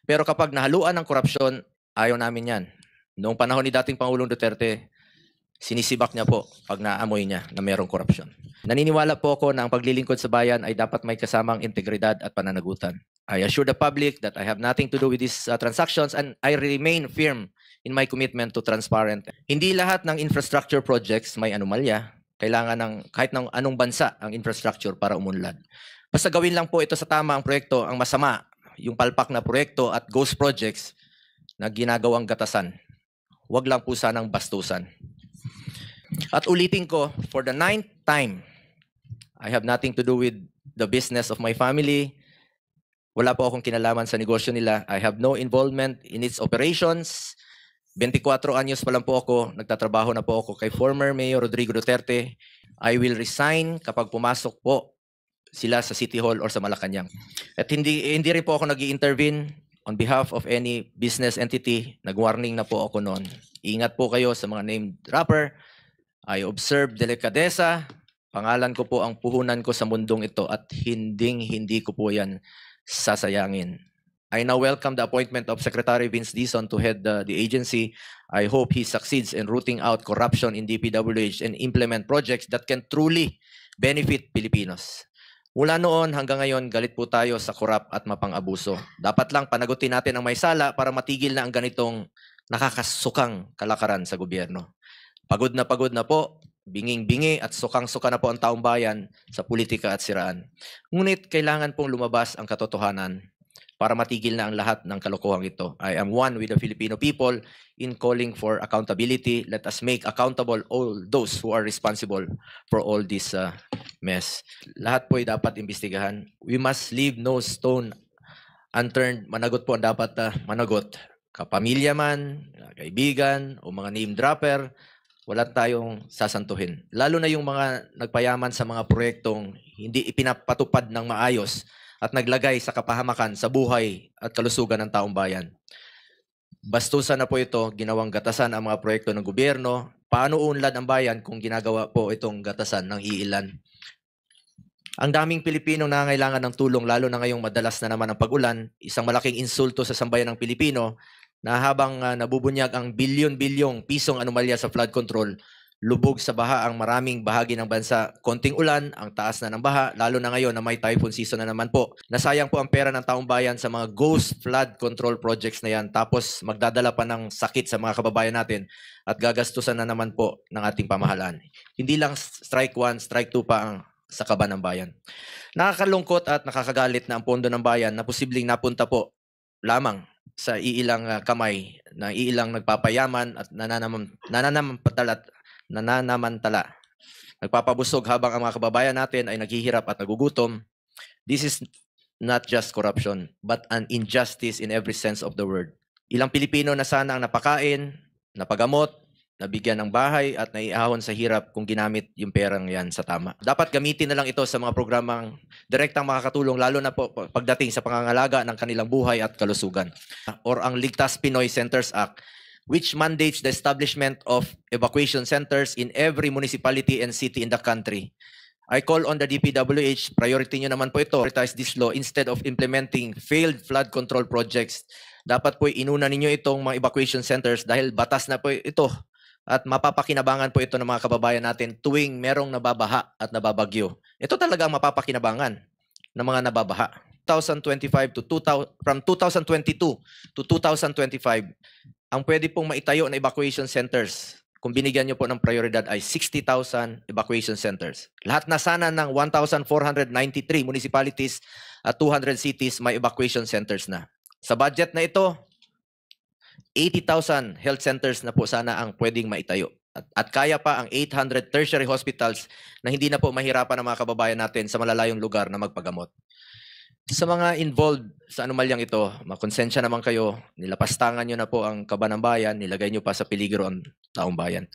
Pero kapag nahaluan ng korupsyon, ayaw namin yan. Noong panahon ni dating Pangulong Duterte, sinisibak niya po pag naamoy niya na mayroong korupsyon. Naniniwala po ako na ang paglilingkod sa bayan ay dapat may kasamang integridad at pananagutan. I assure the public that I have nothing to do with these transactions and I remain firm in my commitment to transparent. Hindi lahat ng infrastructure projects may anomalya. Kailangan ng kahit ng anong bansa ang infrastructure para umunlad. Basta gawin lang po ito sa tama ang proyekto, ang masama, yung palpak na proyekto at ghost projects na ginagawang gatasan. Huwag lang po sanang bastusan. At ulitin ko, for the 9th time, I have nothing to do with the business of my family. Wala po akong kinalaman sa negosyo nila. I have no involvement in its operations. 24 anyos pa lang po ako, nagtatrabaho na po ako kay former Mayor Rodrigo Duterte. I will resign kapag pumasok po sila sa City Hall or sa Malacanang. At hindi rin po ako nag-i-intervene on behalf of any business entity. Nag-warning na po ako noon. Ingat po kayo sa mga name dropper. I observe delikadesa. Pangalan ko po ang puhunan ko sa mundong ito at hindi ko po yan sasayangin. I now welcome the appointment of Secretary Vince Dizon to head the agency. I hope he succeeds in rooting out corruption in DPWH and implement projects that can truly benefit Filipinos. Mula noon hanggang ngayon, galit po tayo sa korap at mapang-abuso. Dapat lang panagutin natin ang may sala para matigil na ang ganitong nakakasukang kalakaran sa gobyerno. Pagod na po, binging-bingi at sukang-suka na po ang taong bayan sa politika at siraan. Ngunit kailangan pong lumabas ang katotohanan para matigil na ang lahat ng kalokohang ito. I am one with the Filipino people in calling for accountability. Let us make accountable all those who are responsible for all this mess. Lahat po ay dapat imbestigahan. We must leave no stone unturned. Managot po ang dapat managot. Kapamilya man, kaibigan, o mga name dropper, wala tayong sasantuhin. Lalo na yung mga nagpayaman sa mga proyektong hindi ipinapatupad ng maayos at naglagay sa kapahamakan sa buhay at kalusugan ng taong bayan. Bastusan na po ito, ginawang gatasan ang mga proyekto ng gobyerno. Paano unlad ang bayan kung ginagawa po itong gatasan ng iilan? Ang daming Pilipino na nangangailangan ng tulong, lalo na ngayong madalas na naman ang pag-ulan, isang malaking insulto sa sambayan ng Pilipino na habang nabubunyag ang bilyon-bilyong pisong anomalya sa flood control, lubog sa baha ang maraming bahagi ng bansa. Konting ulan, ang taas na ng baha, lalo na ngayon na may typhoon season na naman po. Nasayang po ang pera ng taong bayan sa mga ghost flood control projects na yan. Tapos magdadala pa ng sakit sa mga kababayan natin at gagastusan na naman po ng ating pamahalaan. Hindi lang strike 1, strike 2 pa ang sa kaba ng bayan. Nakakalungkot at nakakagalit na ang pondo ng bayan na posibleng napunta po lamang sa iilang kamay na iilang nagpapayaman at nananamantala. Nagpapabusog habang ang mga kababayan natin ay naghihirap at nagugutom. This is not just corruption, but an injustice in every sense of the word. Ilang Pilipino na sana ang napakain, napagamot, nabigyan ng bahay at naiahon sa hirap kung ginamit yung perang yan sa tama. Dapat gamitin na lang ito sa mga programang direktang makakatulong, lalo na po pagdating sa pangangalaga ng kanilang buhay at kalusugan. Or ang Ligtas Pinoy Centers Act, which mandates the establishment of evacuation centers in every municipality and city in the country. I call on the DPWH, priority nyo naman po ito, prioritize this law instead of implementing failed flood control projects. Dapat po inuna ninyo itong mga evacuation centers dahil batas na po ito at mapapakinabangan po ito ng mga kababayan natin tuwing merong nababaha at nababagyo. Ito talaga ang mapapakinabangan ng mga nababaha. 2025 to 2000, from 2022 to 2025, ang pwede pong maitayo na evacuation centers, kung binigyan nyo po ng prioridad, ay 60,000 evacuation centers. Lahat na sana ng 1,493 municipalities at 200 cities may evacuation centers na. Sa budget na ito, 80,000 health centers na po sana ang pwedeng maitayo. At kaya pa ang 800 tertiary hospitals na hindi na po mahirapan ang mga kababayan natin sa malalayong lugar na magpagamot. Sa mga involved sa anomalyang ito, makonsensya naman kayo, nilapastangan nyo na po ang kaba ng bayan, nilagay nyo pa sa peligro ang taong bayan.